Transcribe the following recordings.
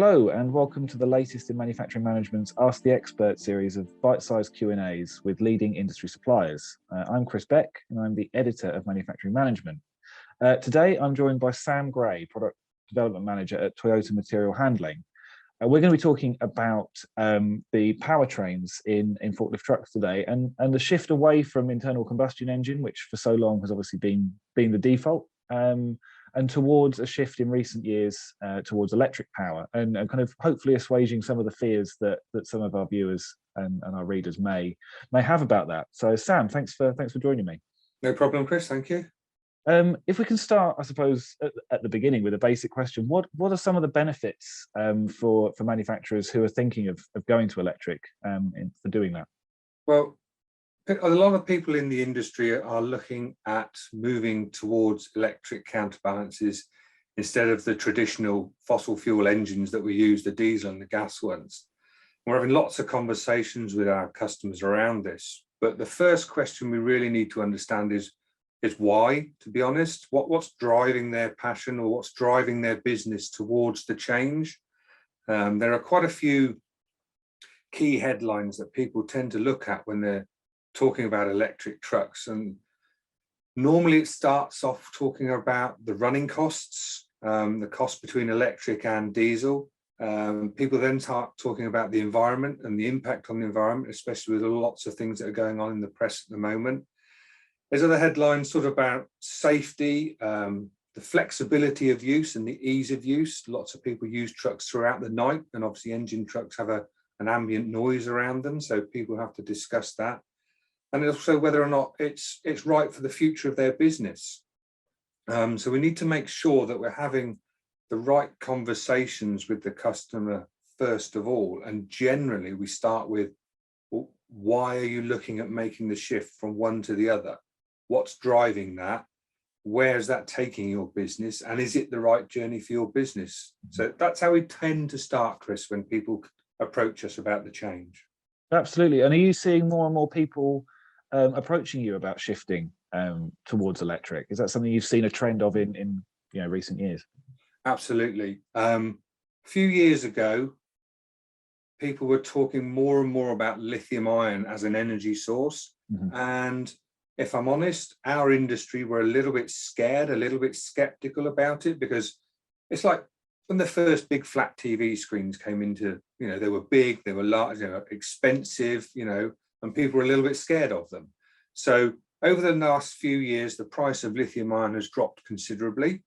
Hello and welcome to the latest in manufacturing management's Ask the Expert series of bite-sized Q&As with leading industry suppliers. I'm Chris Beck and I'm the editor of Manufacturing Management. Today I'm joined by Sam Gray, Product Development Manager at Toyota Material Handling. We're going to be talking about the powertrains in forklift trucks today and the shift away from internal combustion engine, which for so long has obviously been the default, and towards a shift in recent years towards electric power and kind of hopefully assuaging some of the fears that some of our viewers and our readers may have about that. So Sam, thanks for joining me. No problem, Chris, thank you. If we can start, I suppose, at the beginning with a basic question, what are some of the benefits for manufacturers who are thinking of going to electric for doing that? Well, a lot of people in the industry are looking at moving towards electric counterbalances instead of the traditional fossil fuel engines that we use, the diesel and the gas ones. We're having lots of conversations with our customers around this, but the first question we really need to understand is why, to be honest. What's driving their passion or what's driving their business towards the change? There are quite a few key headlines that people tend to look at when they're talking about electric trucks, and normally it starts off talking about the running costs, the cost between electric and diesel. People then start talking about the environment and the impact on the environment, especially with lots of things that are going on in the press at the moment. There's other headlines sort of about safety, the flexibility of use and the ease of use. Lots of people use trucks throughout the night, and obviously engine trucks have an ambient noise around them, so people have to discuss that. And also whether or not it's right for the future of their business. So we need to make sure that we're having the right conversations with the customer first of all. And generally we start with, well, why are you looking at making the shift from one to the other? What's driving that? Where's that taking your business? And is it the right journey for your business? So that's how we tend to start, Chris, when people approach us about the change. Absolutely. And are you seeing more and more people approaching you about shifting towards electric? Is that something you've seen a trend of in recent years? Absolutely. A few years ago, people were talking more and more about lithium ion as an energy source. Mm-hmm. And if I'm honest, our industry were a little bit scared, a little bit skeptical about it, because it's like when the first big flat TV screens came into, they were big, they were large, they were expensive, and people were a little bit scared of them. So over the last few years, the price of lithium ion has dropped considerably.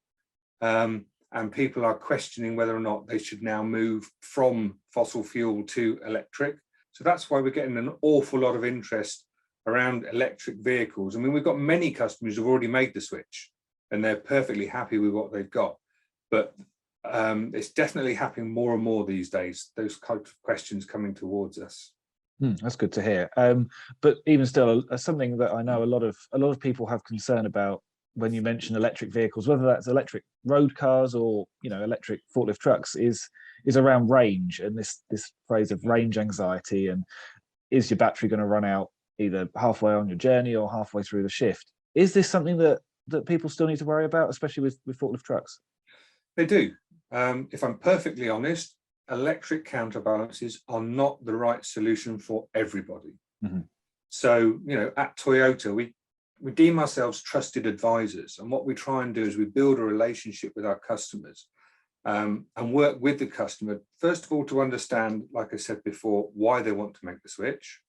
And people are questioning whether or not they should now move from fossil fuel to electric. So that's why we're getting an awful lot of interest around electric vehicles. I mean, we've got many customers who've already made the switch and they're perfectly happy with what they've got. But it's definitely happening more and more these days, those kinds of questions coming towards us. That's good to hear. But even still, something that I know a lot of people have concern about when you mention electric vehicles, whether that's electric road cars or electric forklift trucks, is around range and this phrase of range anxiety. And is your battery going to run out either halfway on your journey or halfway through the shift? Is this something that people still need to worry about, especially with forklift trucks? They do. If I'm perfectly honest, electric counterbalances are not the right solution for everybody. Mm-hmm. So, at Toyota, we deem ourselves trusted advisors. And what we try and do is we build a relationship with our customers and work with the customer, first of all, to understand, like I said before, why they want to make the switch.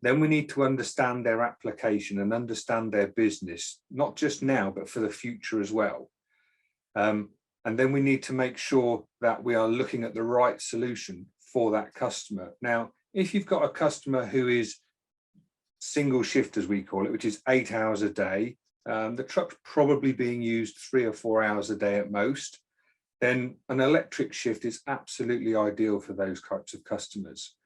Then we need to understand their application and understand their business, not just now, but for the future as well. And then we need to make sure that we are looking at the right solution for that customer. Now, if you've got a customer who is single shift, as we call it, which is 8 hours a day, the truck's probably being used 3 or 4 hours a day at most, then an electric shift is absolutely ideal for those types of customers.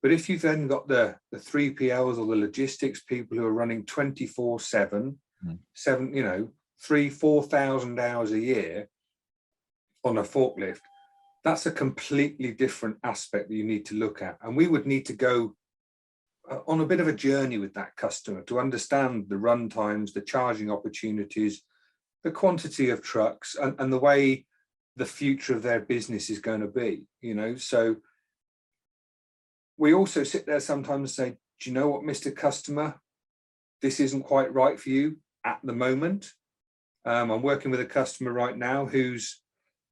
But if you've then got the 3PLs or the logistics people who are running 24/7, 3,000-4,000 hours a year on a forklift, that's a completely different aspect that you need to look at. And we would need to go on a bit of a journey with that customer to understand the run times, the charging opportunities, the quantity of trucks, and the way the future of their business is going to be, So we also sit there sometimes and say, do you know what, Mr. Customer, this isn't quite right for you at the moment. I'm working with a customer right now who's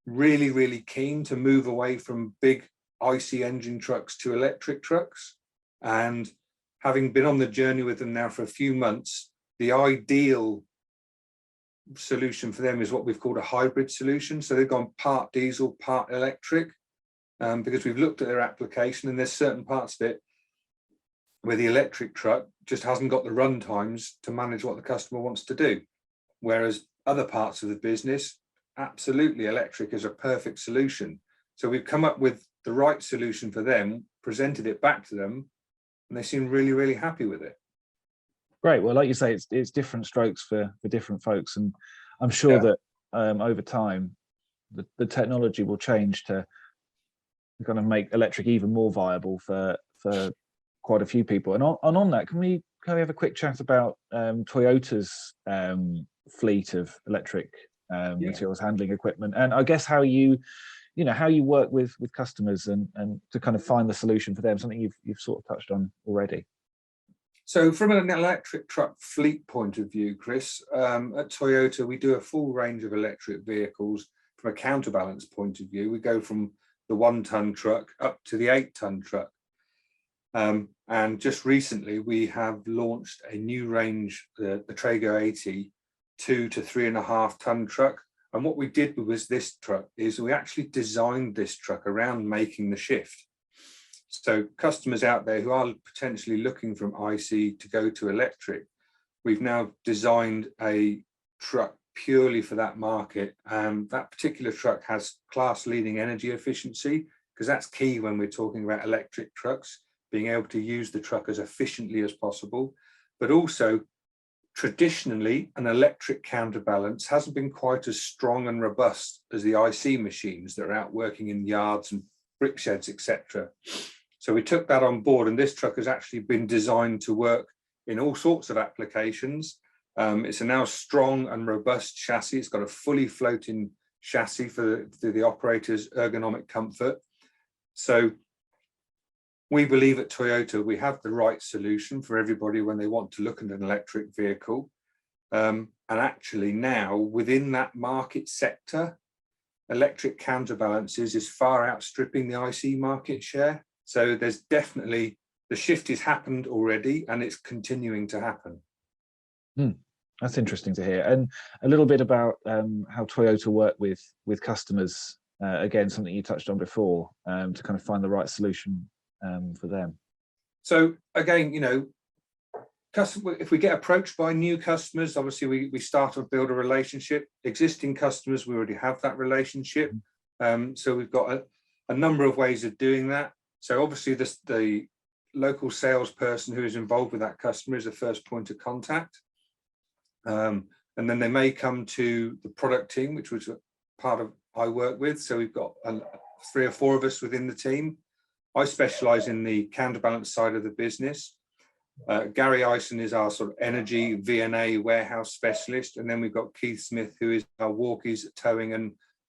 really, really keen to move away from big IC engine trucks to electric trucks. And having been on the journey with them now for a few months, the ideal solution for them is what we've called a hybrid solution. So they've gone part diesel, part electric, because we've looked at their application, and there's certain parts of it where the electric truck just hasn't got the run times to manage what the customer wants to do. Whereas other parts of the business, absolutely electric is a perfect solution. So we've come up with the right solution for them, presented it back to them, and they seem really, really happy with it. Great. Well, like you say, it's different strokes for different folks, and I'm sure that over time, the technology will change to kind of make electric even more viable for quite a few people. And on that, can we have a quick chat about Toyota's fleet of electric materials handling equipment, and I guess how you work with customers and to kind of find the solution for them, something you've sort of touched on already. So from an electric truck fleet point of view, Chris, at Toyota, we do a full range of electric vehicles. From a counterbalance point of view, we go from the 1-ton truck up to the 8-ton truck. And just recently, we have launched a new range, the Trago 80, 2 to 3.5-ton truck. And what we did with this truck is we actually designed this truck around making the shift. So customers out there who are potentially looking from IC to go to electric, we've now designed a truck purely for that market. That particular truck has class-leading energy efficiency, because that's key when we're talking about electric trucks, being able to use the truck as efficiently as possible. But also, traditionally, an electric counterbalance hasn't been quite as strong and robust as the IC machines that are out working in yards and brick sheds, etc. So we took that on board, and this truck has actually been designed to work in all sorts of applications. It's a now strong and robust chassis. It's got a fully floating chassis for the operator's ergonomic comfort. So we believe at Toyota we have the right solution for everybody when they want to look at an electric vehicle. And actually now, within that market sector, electric counterbalances is far outstripping the IC market share. So there's definitely, the shift has happened already, and it's continuing to happen. That's interesting to hear. And a little bit about how Toyota work with customers, again, something you touched on before, to kind of find the right solution for them. So again, if we get approached by new customers, obviously we start to build a relationship. Existing customers, we already have that relationship. So we've got a number of ways of doing that. So obviously the local salesperson who is involved with that customer is the first point of contact. And then they may come to the product team, which was a part of I work with. So we've got 3 or 4 of us within the team. I specialize in the counterbalance side of the business. Gary Ison is our sort of energy VNA warehouse specialist. And then we've got Keith Smith, who is our walkies, towing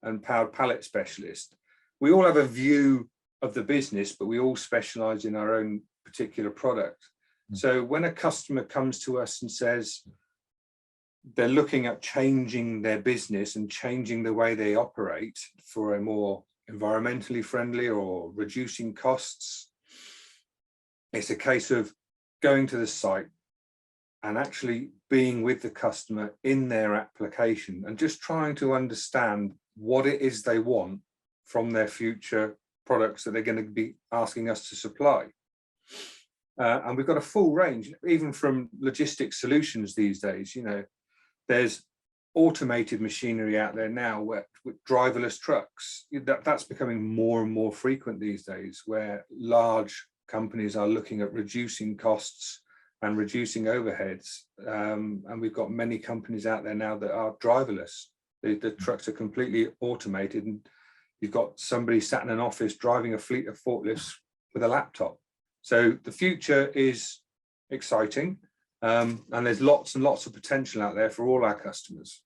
and powered pallet specialist. We all have a view of the business, but we all specialize in our own particular product. So when a customer comes to us and says they're looking at changing their business and changing the way they operate for a more environmentally friendly or reducing costs, it's a case of going to the site and actually being with the customer in their application and just trying to understand what it is they want from their future products that they're going to be asking us to supply. And we've got a full range, even from logistics solutions these days. There's automated machinery out there now with driverless trucks. That's becoming more and more frequent these days, where large companies are looking at reducing costs and reducing overheads. And we've got many companies out there now that are driverless. The trucks are completely automated, and you've got somebody sat in an office driving a fleet of forklifts with a laptop. So the future is exciting. And there's lots and lots of potential out there for all our customers.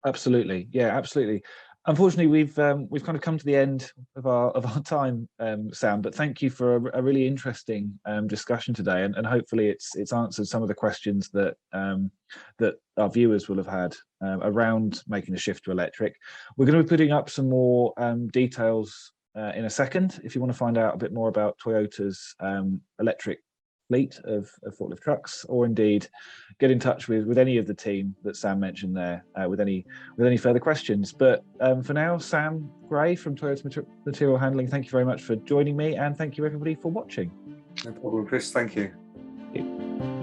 Absolutely. Yeah, absolutely. Unfortunately, we've kind of come to the end of our time, Sam. But thank you for a really interesting discussion today, and hopefully it's answered some of the questions that that our viewers will have had around making the shift to electric. We're going to be putting up some more details in a second. If you want to find out a bit more about Toyota's electric fleet of forklift trucks, or indeed get in touch with any of the team that Sam mentioned there with any further questions. But for now, Sam Gray from Toyota Material Handling, thank you very much for joining me, and thank you everybody for watching. No problem, Chris. Thank you. Thank you.